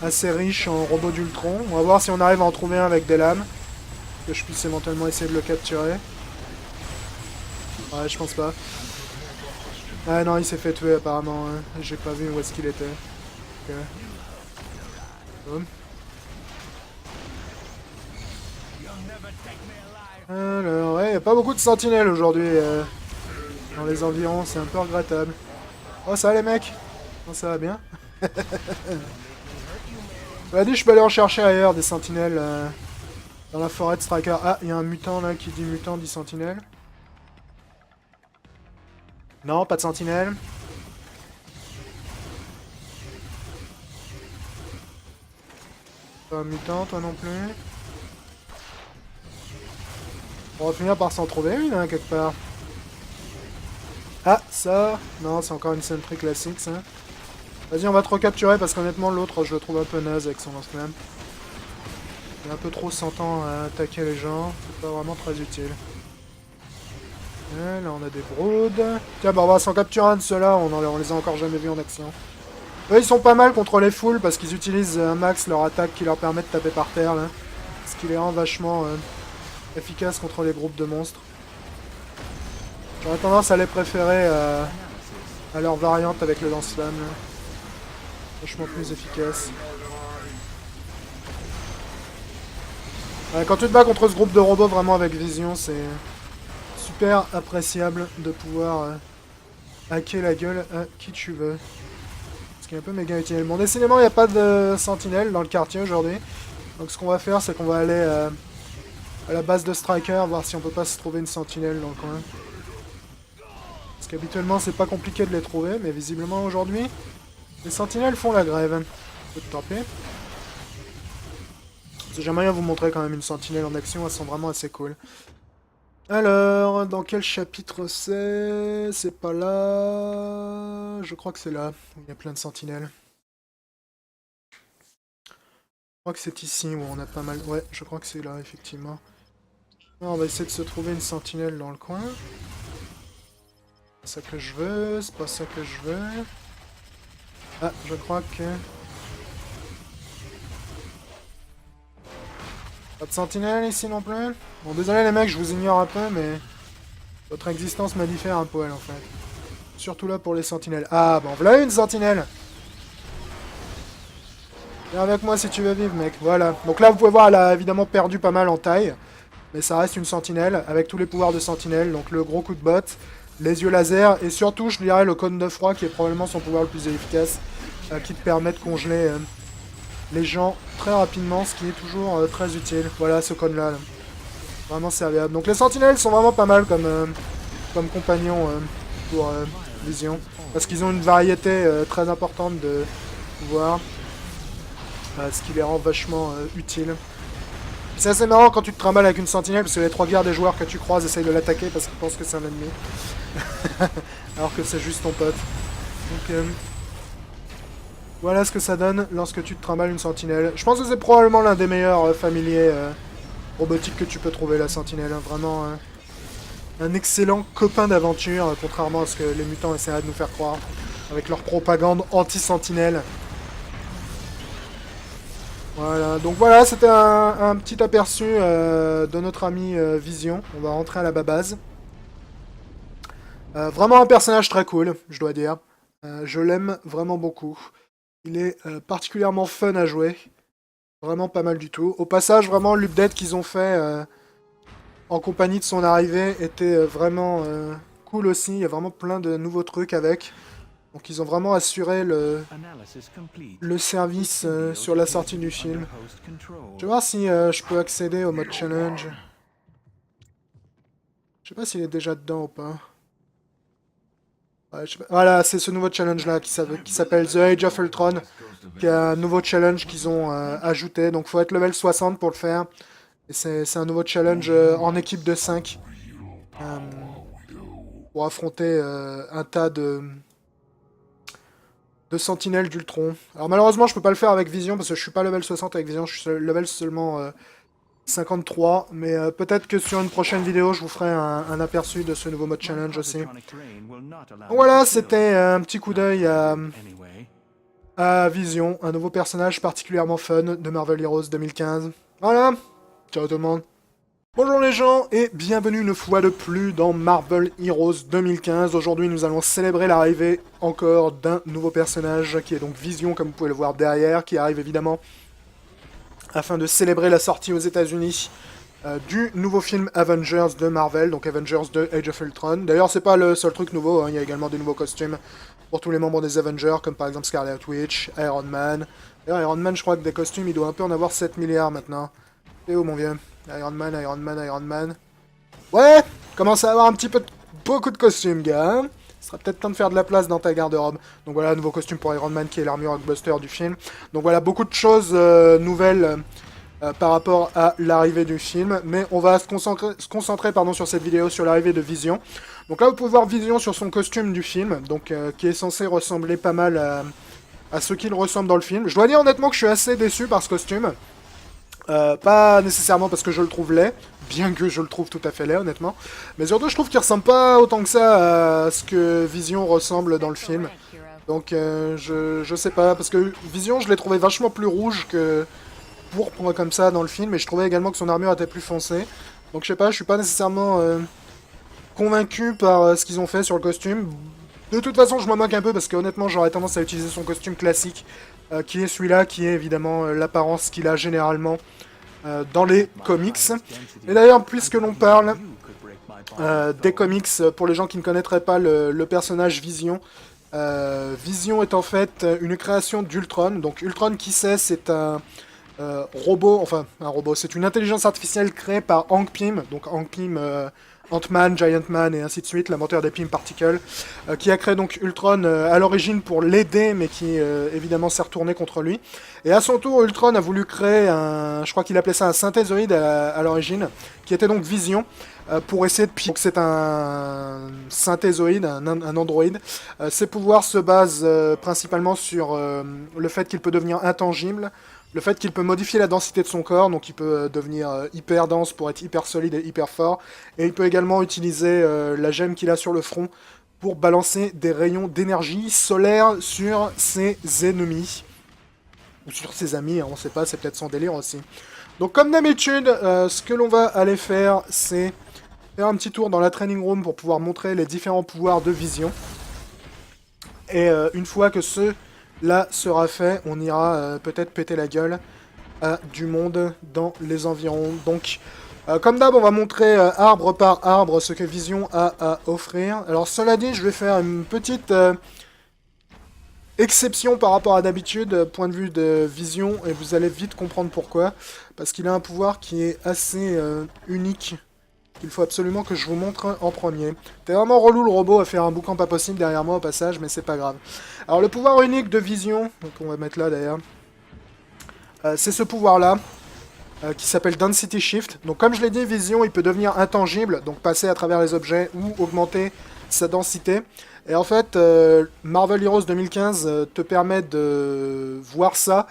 assez riche en robots d'Ultron. On va voir si on arrive à en trouver un avec des lames. Que je puisse éventuellement essayer de le capturer. Ouais, je pense pas. Ah non, il s'est fait tuer apparemment. Hein. J'ai pas vu où est-ce qu'il était. Ok. Boom. Alors, ouais, y a pas beaucoup de sentinelles aujourd'hui dans les environs, c'est un peu regrettable. Oh, ça va les mecs? Oh, ça va bien? On dit, je peux aller en chercher ailleurs des sentinelles dans la forêt de Striker. Ah, il y a un mutant là qui dit mutant, dit sentinelle. Non, pas de sentinelle. Pas un mutant, toi non plus. On va finir par s'en trouver une, hein, quelque part. Ah, ça... Non, c'est encore une sentry classique, ça. Vas-y, on va te recapturer parce qu'honnêtement, l'autre, je le trouve un peu naze avec son lance-flamme. Il est un peu trop sentant à attaquer les gens. C'est pas vraiment très utile. Ouais, là, on a des broods. Tiens, bah, on va s'en capturer un de ceux-là. On les a encore jamais vus en action. Eux, ils sont pas mal contre les foules parce qu'ils utilisent un max leur attaque qui leur permet de taper par terre, là. Ce qui les rend vachement efficaces contre les groupes de monstres. J'aurais tendance à les préférer à leur variante avec le lance-flamme. Vachement plus efficace. Ouais, quand tu te bats contre ce groupe de robots vraiment avec vision, c'est super appréciable de pouvoir hacker la gueule à qui tu veux. Ce qui est un peu méga utile. Bon, décidément, il n'y a pas de sentinelle dans le quartier aujourd'hui. Donc ce qu'on va faire, c'est qu'on va aller à la base de Striker, voir si on peut pas se trouver une sentinelle dans le coin. Parce qu'habituellement, c'est pas compliqué de les trouver, mais visiblement aujourd'hui, les sentinelles font la grève. Faut te taper. J'aimerais bien vous montrer quand même une sentinelle en action, elles sont vraiment assez cool. Alors, dans quel chapitre c'est? C'est pas là... Je crois que c'est là, où il y a plein de sentinelles. Je crois que c'est ici où on a pas mal... Ouais, je crois que c'est là, effectivement. Alors, on va essayer de se trouver une sentinelle dans le coin. C'est ça que je veux, c'est pas ça que je veux. Ah, je crois que... Pas de sentinelle ici non plus. Bon, désolé les mecs, je vous ignore un peu, mais... Votre existence m'a diffère un poil, en fait. Surtout là pour les sentinelles. Ah, bon, voilà une sentinelle. Viens avec moi si tu veux vivre, mec. Voilà. Donc là, vous pouvez voir, elle a évidemment perdu pas mal en taille. Mais ça reste une sentinelle, avec tous les pouvoirs de sentinelle. Donc le gros coup de botte, les yeux laser, et surtout, je dirais, le cône de froid, qui est probablement son pouvoir le plus efficace, qui te permet de congeler les gens très rapidement, ce qui est toujours très utile. Voilà, ce cône-là. Là. Vraiment serviable. Donc les sentinelles sont vraiment pas mal comme compagnons pour Vision. Parce qu'ils ont une variété très importante de pouvoirs. Ce qui les rend vachement utiles. C'est assez marrant quand tu te trimbales avec une sentinelle parce que les trois quarts des joueurs que tu croises essayent de l'attaquer parce qu'ils pensent que c'est un ennemi. Alors que c'est juste ton pote. Donc voilà ce que ça donne lorsque tu te trimbales une sentinelle. Je pense que c'est probablement l'un des meilleurs familiers robotiques que tu peux trouver, la sentinelle. Hein. Vraiment un excellent copain d'aventure, contrairement à ce que les mutants essaieraient de nous faire croire avec leur propagande anti-sentinelle. Voilà, donc voilà, c'était un petit aperçu de notre ami Vision. On va rentrer à la base. Vraiment un personnage très cool, je dois dire. Je l'aime vraiment beaucoup. Il est particulièrement fun à jouer. Vraiment pas mal du tout. Au passage, vraiment, l'update qu'ils ont fait en compagnie de son arrivée était vraiment cool aussi. Il y a vraiment plein de nouveaux trucs avec. Donc ils ont vraiment assuré le service sur la sortie du film. Je vais voir si je peux accéder au mode challenge. Je sais pas s'il est déjà dedans ou pas. Ouais, voilà, c'est ce nouveau challenge là qui s'appelle The Age of Ultron. Qui est un nouveau challenge qu'ils ont ajouté. Donc faut être level 60 pour le faire. Et c'est un nouveau challenge en équipe de 5. Pour affronter un tas de sentinelles d'Ultron. Alors malheureusement je peux pas le faire avec Vision parce que je suis pas level 60 avec Vision, je suis level seulement 53, mais peut-être que sur une prochaine vidéo je vous ferai un aperçu de ce nouveau mode challenge aussi. Donc voilà, c'était un petit coup d'œil à Vision, un nouveau personnage particulièrement fun de Marvel Heroes 2015. Voilà, ciao tout le monde. Bonjour les gens et bienvenue une fois de plus dans Marvel Heroes 2015. Aujourd'hui nous allons célébrer l'arrivée encore d'un nouveau personnage qui est donc Vision comme vous pouvez le voir derrière, qui arrive évidemment afin de célébrer la sortie aux États-Unis du nouveau film Avengers de Marvel, donc Avengers 2 Age of Ultron. D'ailleurs c'est pas le seul truc nouveau, hein. Il y a également des nouveaux costumes pour tous les membres des Avengers comme par exemple Scarlet Witch, Iron Man. D'ailleurs Iron Man je crois que des costumes il doit un peu en avoir 7 milliards maintenant. Et où mon vieux? Iron Man, Iron Man, Iron Man. Ouais, commence à avoir un petit peu beaucoup de costumes, gars. Hein, ce sera peut-être temps de faire de la place dans ta garde-robe. Donc voilà, nouveau costume pour Iron Man qui est l'armure Hulkbuster du film. Donc voilà, beaucoup de choses nouvelles par rapport à l'arrivée du film. Mais on va se concentrer sur cette vidéo sur l'arrivée de Vision. Donc là, vous pouvez voir Vision sur son costume du film, donc qui est censé ressembler pas mal à ce qu'il ressemble dans le film. Je dois dire honnêtement que je suis assez déçu par ce costume. Pas nécessairement parce que je le trouve laid, bien que je le trouve tout à fait laid honnêtement, mais surtout je trouve qu'il ressemble pas autant que ça à ce que Vision ressemble dans le film. Donc je sais pas, parce que Vision je l'ai trouvé vachement plus rouge que pourpre comme ça dans le film, et je trouvais également que son armure était plus foncée. Donc je sais pas, je suis pas nécessairement convaincu par ce qu'ils ont fait sur le costume. De toute façon je m'en moque un peu parce que honnêtement j'aurais tendance à utiliser son costume classique, qui est celui-là, qui est évidemment l'apparence qu'il a généralement dans les comics. Et d'ailleurs, puisque l'on parle des comics, pour les gens qui ne connaîtraient pas le personnage Vision, Vision est en fait une création d'Ultron. Donc Ultron, qui c'est un robot, enfin un robot, c'est une intelligence artificielle créée par Hank Pym, donc Hank Pym, Ant-Man, Giant Man et ainsi de suite, l'inventeur des Pym Particles, qui a créé donc Ultron à l'origine pour l'aider, mais qui évidemment s'est retourné contre lui. Et à son tour, Ultron a voulu créer je crois qu'il appelait ça un synthézoïde à l'origine, qui était donc Vision, pour essayer de... Donc c'est un synthézoïde, un androïde. Ses pouvoirs se basent principalement sur le fait qu'il peut devenir intangible, le fait qu'il peut modifier la densité de son corps, donc il peut devenir hyper dense pour être hyper solide et hyper fort, et il peut également utiliser la gemme qu'il a sur le front pour balancer des rayons d'énergie solaire sur ses ennemis. Ou sur ses amis, hein, on sait pas, c'est peut-être son délire aussi. Donc comme d'habitude, ce que l'on va aller faire, c'est faire un petit tour dans la training room pour pouvoir montrer les différents pouvoirs de Vision. Et une fois que cela sera fait, on ira peut-être péter la gueule à du monde dans les environs. Donc, comme d'hab, on va montrer arbre par arbre ce que Vision a à offrir. Alors, cela dit, je vais faire une petite exception par rapport à d'habitude, point de vue de Vision, et vous allez vite comprendre pourquoi. Parce qu'il a un pouvoir qui est assez unique. Il faut absolument que je vous montre en premier. T'es vraiment relou le robot à faire un boucan pas possible derrière moi au passage, mais c'est pas grave. Alors le pouvoir unique de Vision, donc on va mettre là d'ailleurs, c'est ce pouvoir-là, qui s'appelle Density Shift. Donc comme je l'ai dit, Vision, il peut devenir intangible, donc passer à travers les objets ou augmenter sa densité. Et en fait, Marvel Heroes 2015 te permet de voir ça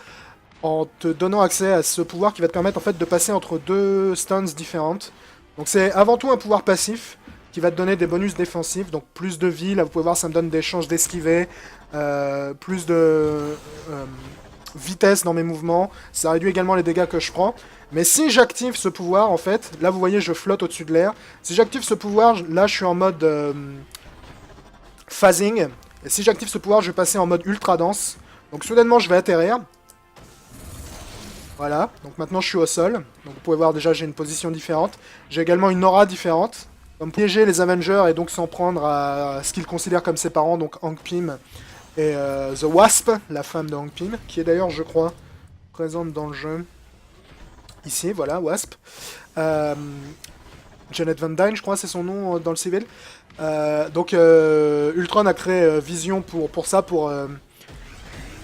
en te donnant accès à ce pouvoir qui va te permettre en fait de passer entre deux stances différentes. Donc c'est avant tout un pouvoir passif qui va te donner des bonus défensifs, donc plus de vie, là vous pouvez voir ça me donne des chances d'esquiver, plus de vitesse dans mes mouvements, ça réduit également les dégâts que je prends. Mais si j'active ce pouvoir en fait, là vous voyez je flotte au-dessus de l'air, si j'active ce pouvoir, là je suis en mode phasing, et si j'active ce pouvoir je vais passer en mode ultra dense, donc soudainement je vais atterrir. Voilà, donc maintenant je suis au sol. Donc vous pouvez voir déjà j'ai une position différente. J'ai également une aura différente. Comme piéger les Avengers et donc s'en prendre à ce qu'ils considèrent comme ses parents, donc Hank Pym et The Wasp, la femme de Hank Pym, qui est d'ailleurs, je crois, présente dans le jeu. Ici, voilà, Wasp. Janet Van Dyne, je crois, c'est son nom dans le civil. Donc Ultron a créé Vision pour ça, pour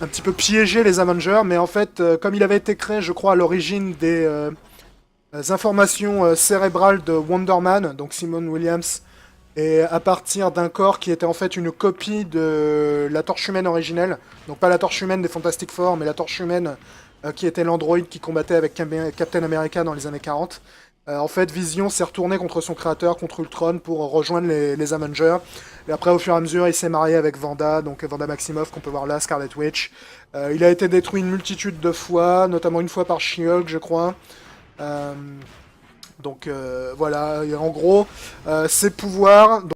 un petit peu piéger les Avengers, mais en fait, comme il avait été créé, je crois, à l'origine des informations cérébrales de Wonder Man, donc Simon Williams, et à partir d'un corps qui était en fait une copie de la Torche Humaine originelle, donc pas la Torche Humaine des Fantastic Four, mais la Torche Humaine qui était l'androïde qui combattait avec Captain America dans les années 40. En fait, Vision s'est retourné contre son créateur, contre Ultron, pour rejoindre les Avengers. Et après, au fur et à mesure, il s'est marié avec Wanda, donc Wanda Maximoff, qu'on peut voir là, Scarlet Witch. Il a été détruit une multitude de fois, notamment une fois par She-Hulk, je crois. Donc voilà, et en gros, ses pouvoirs...